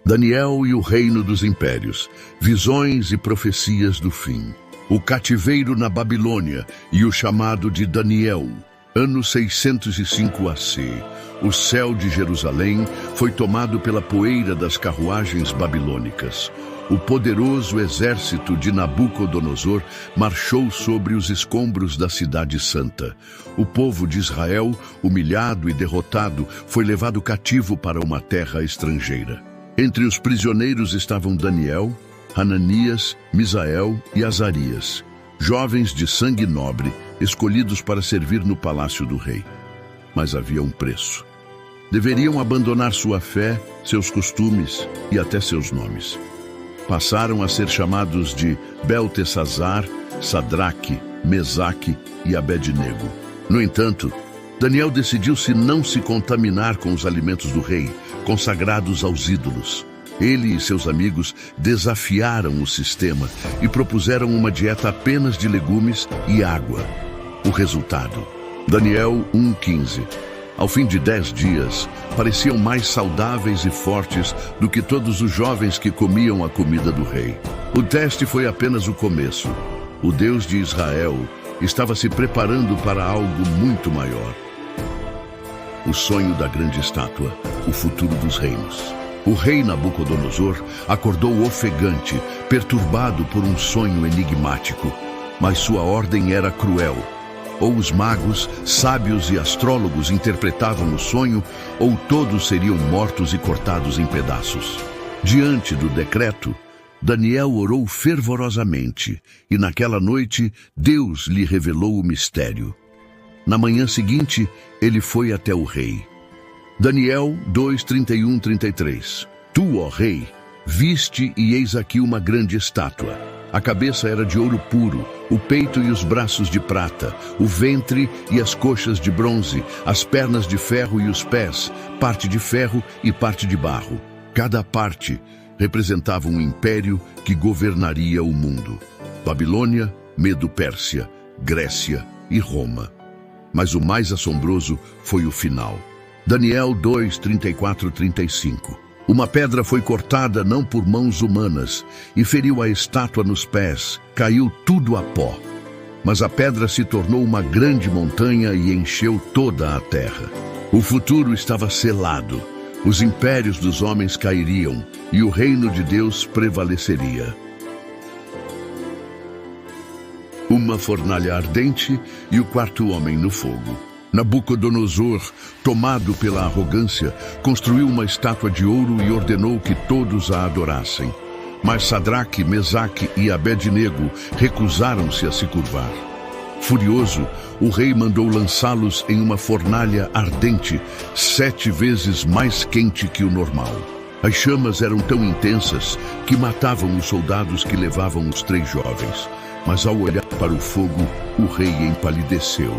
Daniel e o reino dos impérios, visões e profecias do fim. O cativeiro na Babilônia e o chamado de Daniel. Ano 605 AC. O céu de Jerusalém foi tomado pela poeira das carruagens babilônicas. O poderoso exército de Nabucodonosor marchou sobre os escombros da cidade santa. O povo de Israel, humilhado e derrotado, foi levado cativo para uma terra estrangeira. Entre os prisioneiros estavam Daniel, Hananias, Misael e Azarias, jovens de sangue nobre, escolhidos para servir no palácio do rei. Mas havia um preço. Deveriam abandonar sua fé, seus costumes e até seus nomes. Passaram a ser chamados de Beltesazar, Sadraque, Mesaque e Abednego. No entanto, Daniel decidiu-se não se contaminar com os alimentos do rei, consagrados aos ídolos. Ele e seus amigos desafiaram o sistema e propuseram uma dieta apenas de legumes e água. O resultado: Daniel 1:15. Ao fim de 10 dias, pareciam mais saudáveis e fortes do que todos os jovens que comiam a comida do rei. O teste foi apenas o começo. O Deus de Israel estava se preparando para algo muito maior. O sonho da grande estátua, o futuro dos reinos. O rei Nabucodonosor acordou ofegante, perturbado por um sonho enigmático. Mas sua ordem era cruel. Ou os magos, sábios e astrólogos interpretavam o sonho, ou todos seriam mortos e cortados em pedaços. Diante do decreto, Daniel orou fervorosamente, e naquela noite Deus lhe revelou o mistério. Na manhã seguinte, ele foi até o rei. Daniel 2:31-33. Tu, ó rei, viste e eis aqui uma grande estátua. A cabeça era de ouro puro, o peito e os braços de prata, o ventre e as coxas de bronze, as pernas de ferro e os pés, parte de ferro e parte de barro. Cada parte representava um império que governaria o mundo. Babilônia, Medo-Pérsia, Grécia e Roma. Mas o mais assombroso foi o final. Daniel 2:34-35. Uma pedra foi cortada não por mãos humanas e feriu a estátua nos pés. Caiu tudo a pó. Mas a pedra se tornou uma grande montanha e encheu toda a terra. O futuro estava selado. Os impérios dos homens cairiam e o reino de Deus prevaleceria. Uma fornalha ardente e o quarto homem no fogo. Nabucodonosor, tomado pela arrogância, construiu uma estátua de ouro e ordenou que todos a adorassem. Mas Sadraque, Mesaque e Abednego recusaram-se a se curvar. Furioso, o rei mandou lançá-los em uma fornalha ardente, 7 vezes mais quente que o normal. As chamas eram tão intensas que matavam os soldados que levavam os 3 jovens. Mas ao olhar para o fogo, o rei empalideceu.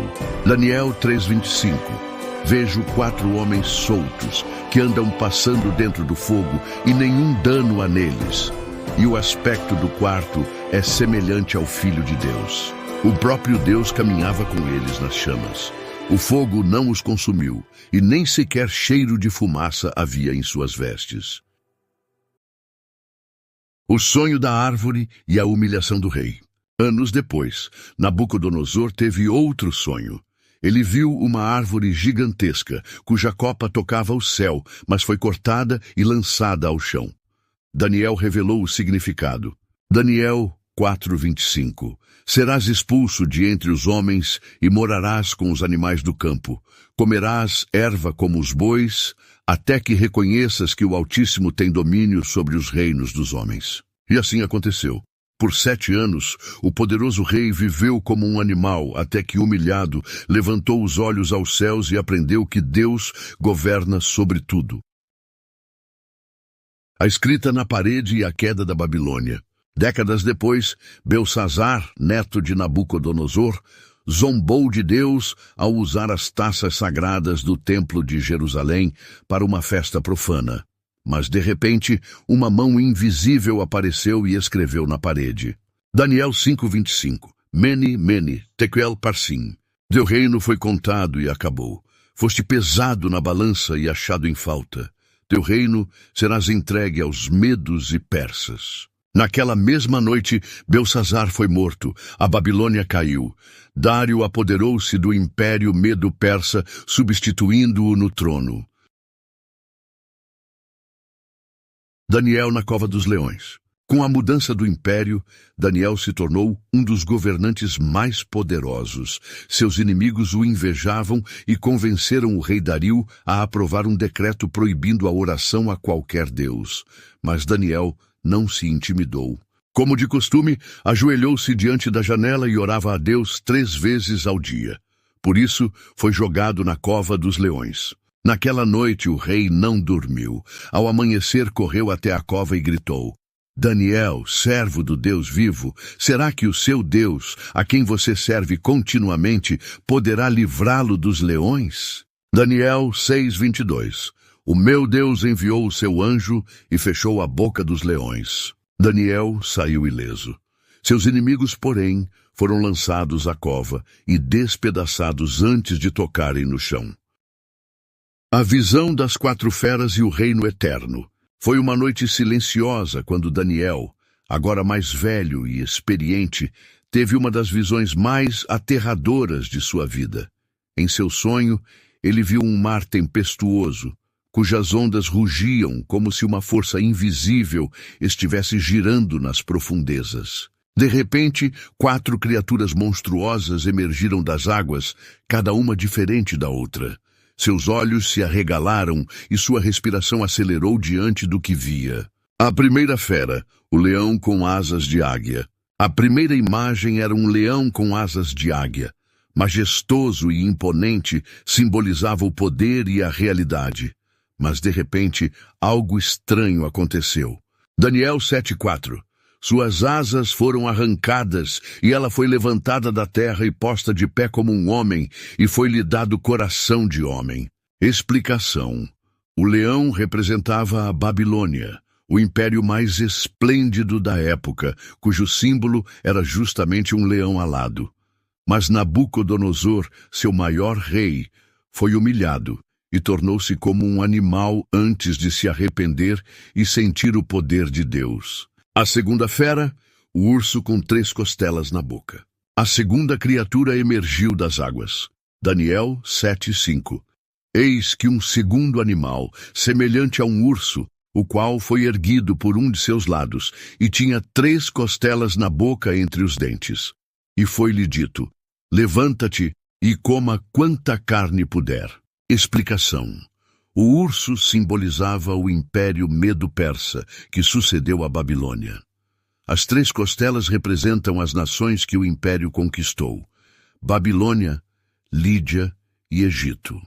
Daniel 3:25. Vejo 4 homens soltos, que andam passando dentro do fogo, e nenhum dano há neles. E o aspecto do quarto é semelhante ao Filho de Deus. O próprio Deus caminhava com eles nas chamas. O fogo não os consumiu, e nem sequer cheiro de fumaça havia em suas vestes. O sonho da árvore e a humilhação do rei. Anos depois, Nabucodonosor teve outro sonho. Ele viu uma árvore gigantesca, cuja copa tocava o céu, mas foi cortada e lançada ao chão. Daniel revelou o significado. Daniel 4:25. Serás expulso de entre os homens e morarás com os animais do campo. Comerás erva como os bois, até que reconheças que o Altíssimo tem domínio sobre os reinos dos homens. E assim aconteceu. Por 7 anos, o poderoso rei viveu como um animal, até que, humilhado, levantou os olhos aos céus e aprendeu que Deus governa sobre tudo. A escrita na parede e a queda da Babilônia. Décadas depois, Belsazar, neto de Nabucodonosor, zombou de Deus ao usar as taças sagradas do templo de Jerusalém para uma festa profana. Mas, de repente, uma mão invisível apareceu e escreveu na parede. Daniel 5:25. Mene, Mene, Tekel Parsim. Teu reino foi contado e acabou. Foste pesado na balança e achado em falta. teu reino serás entregue aos medos e persas. Naquela mesma noite, Belsassar foi morto, a Babilônia caiu. Dário apoderou-se do império medo-persa, substituindo-o no trono. Daniel na cova dos leões. Com a mudança do império, Daniel se tornou um dos governantes mais poderosos. Seus inimigos o invejavam e convenceram o rei Dario a aprovar um decreto proibindo a oração a qualquer deus. Mas Daniel não se intimidou. Como de costume, ajoelhou-se diante da janela e orava a Deus 3 vezes ao dia. Por isso, foi jogado na cova dos leões. Naquela noite, o rei não dormiu. Ao amanhecer, correu até a cova e gritou: Daniel, servo do Deus vivo, será que o seu Deus, a quem você serve continuamente, poderá livrá-lo dos leões? Daniel 6:22. O meu Deus enviou o seu anjo e fechou a boca dos leões. Daniel saiu ileso. Seus inimigos, porém, foram lançados à cova e despedaçados antes de tocarem no chão. A visão das 4 feras e o reino eterno. Foi uma noite silenciosa quando Daniel, agora mais velho e experiente, teve uma das visões mais aterradoras de sua vida. Em seu sonho, ele viu um mar tempestuoso, cujas ondas rugiam como se uma força invisível estivesse girando nas profundezas. De repente, 4 criaturas monstruosas emergiram das águas, cada uma diferente da outra. Seus olhos se arregalaram e sua respiração acelerou diante do que via. A primeira fera, o leão com asas de águia. A primeira imagem era um leão com asas de águia. Majestoso e imponente, simbolizava o poder e a realidade. Mas, de repente, algo estranho aconteceu. Daniel 7:4. Suas asas foram arrancadas, e ela foi levantada da terra e posta de pé como um homem, e foi-lhe dado coração de homem. Explicação. O leão representava a Babilônia, o império mais esplêndido da época, cujo símbolo era justamente um leão alado. Mas Nabucodonosor, seu maior rei, foi humilhado e tornou-se como um animal antes de se arrepender e sentir o poder de Deus. A segunda fera, o urso com 3 costelas na boca. A segunda criatura emergiu das águas. Daniel 7:5. Eis que um segundo animal, semelhante a um urso, o qual foi erguido por um de seus lados, e tinha 3 costelas na boca entre os dentes. E foi-lhe dito: levanta-te e coma quanta carne puder. Explicação. O urso simbolizava o império medo-persa, que sucedeu à Babilônia. As 3 costelas representam as nações que o império conquistou: Babilônia, Lídia e Egito.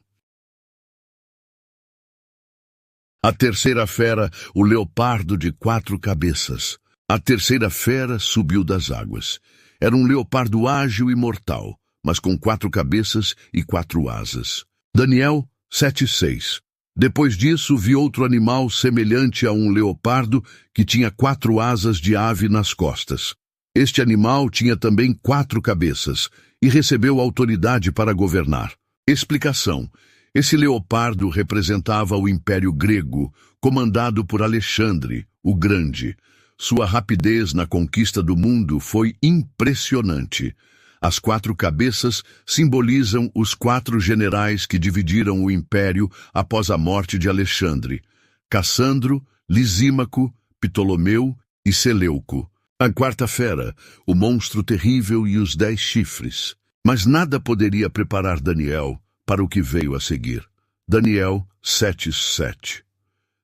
A terceira fera, o leopardo de 4 cabeças. A terceira fera subiu das águas. Era um leopardo ágil e mortal, mas com 4 cabeças e 4 asas. Daniel 7:6. Depois disso, vi outro animal semelhante a um leopardo que tinha 4 asas de ave nas costas. Este animal tinha também 4 cabeças e recebeu autoridade para governar. Explicação. Esse leopardo representava o Império Grego, comandado por Alexandre, o Grande. Sua rapidez na conquista do mundo foi impressionante. As 4 cabeças simbolizam os 4 generais que dividiram o império após a morte de Alexandre: Cassandro, Lisímaco, Ptolomeu e Seleuco. A quarta fera, o monstro terrível e os 10 chifres. Mas nada poderia preparar Daniel para o que veio a seguir. Daniel 7:7.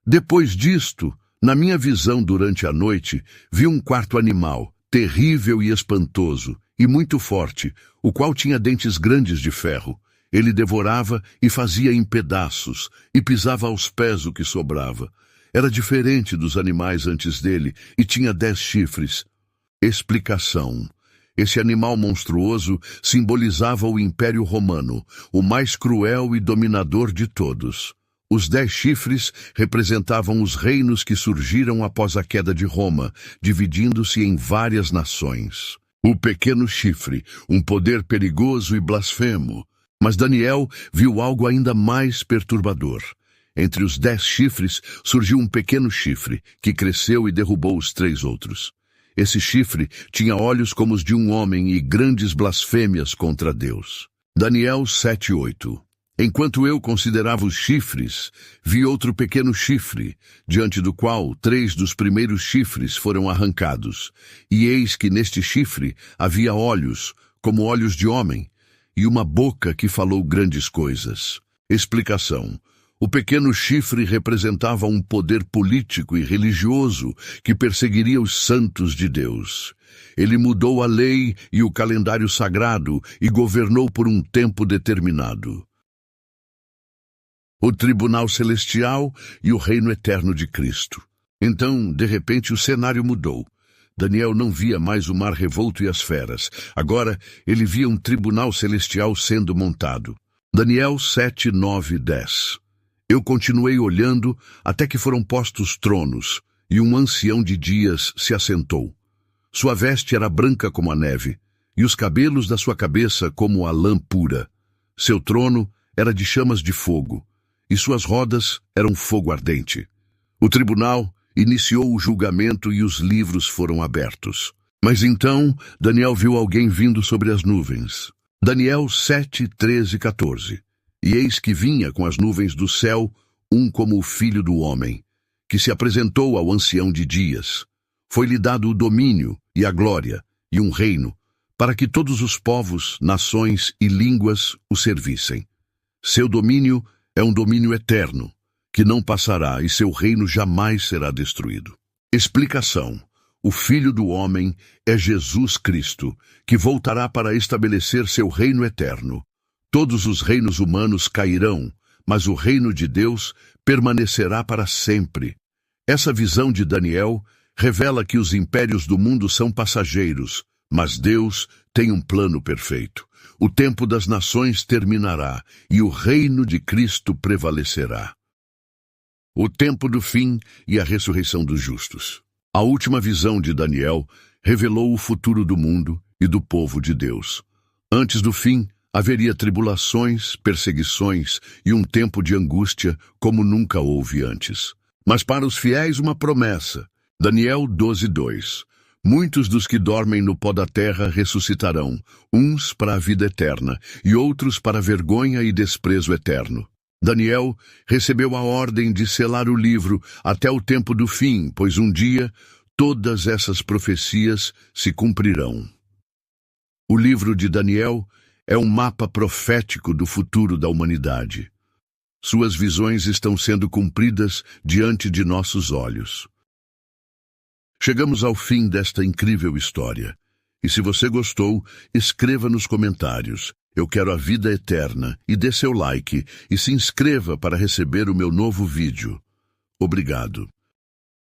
Depois disto, na minha visão durante a noite, vi um 4º animal, terrível e espantoso, e muito forte, o qual tinha dentes grandes de ferro. Ele devorava e fazia em pedaços, e pisava aos pés o que sobrava. Era diferente dos animais antes dele, e tinha 10 chifres. Explicação. Esse animal monstruoso simbolizava o Império Romano, o mais cruel e dominador de todos. Os 10 chifres representavam os reinos que surgiram após a queda de Roma, dividindo-se em várias nações. O pequeno chifre, um poder perigoso e blasfemo. Mas Daniel viu algo ainda mais perturbador. Entre os 10 chifres surgiu um pequeno chifre, que cresceu e derrubou os 3 outros. Esse chifre tinha olhos como os de um homem e grandes blasfêmias contra Deus. Daniel 7:8. Enquanto eu considerava os chifres, vi outro pequeno chifre, diante do qual 3 dos primeiros chifres foram arrancados. E eis que neste chifre havia olhos, como olhos de homem, e uma boca que falou grandes coisas. Explicação. O pequeno chifre representava um poder político e religioso que perseguiria os santos de Deus. Ele mudou a lei e o calendário sagrado e governou por um tempo determinado. O tribunal celestial e o reino eterno de Cristo. Então, de repente, o cenário mudou. Daniel não via mais o mar revolto e as feras. Agora, ele via um tribunal celestial sendo montado. Daniel 7, 9 e 10. Eu continuei olhando até que foram postos tronos, e um ancião de dias se assentou. Sua veste era branca como a neve, e os cabelos da sua cabeça como a lã pura. Seu trono era de chamas de fogo, e suas rodas eram fogo ardente. O tribunal iniciou o julgamento e os livros foram abertos. Mas então Daniel viu alguém vindo sobre as nuvens. Daniel 7, 13 e 14. E eis que vinha com as nuvens do céu um como o filho do homem, que se apresentou ao ancião de dias. Foi-lhe dado o domínio e a glória e um reino, para que todos os povos, nações e línguas o servissem. Seu domínio é um domínio eterno, que não passará e seu reino jamais será destruído. Explicação. O Filho do Homem é Jesus Cristo, que voltará para estabelecer seu reino eterno. Todos os reinos humanos cairão, mas o reino de Deus permanecerá para sempre. Essa visão de Daniel revela que os impérios do mundo são passageiros, mas Deus tem um plano perfeito. O tempo das nações terminará e o reino de Cristo prevalecerá. O tempo do fim e a ressurreição dos justos. A última visão de Daniel revelou o futuro do mundo e do povo de Deus. Antes do fim, haveria tribulações, perseguições e um tempo de angústia como nunca houve antes. Mas para os fiéis uma promessa. Daniel 12:2. Muitos dos que dormem no pó da terra ressuscitarão, uns para a vida eterna e outros para a vergonha e desprezo eterno. Daniel recebeu a ordem de selar o livro até o tempo do fim, pois um dia todas essas profecias se cumprirão. O livro de Daniel é um mapa profético do futuro da humanidade. Suas visões estão sendo cumpridas diante de nossos olhos. Chegamos ao fim desta incrível história. E se você gostou, escreva nos comentários. Eu quero a vida eterna e dê seu like e se inscreva para receber o meu novo vídeo. Obrigado.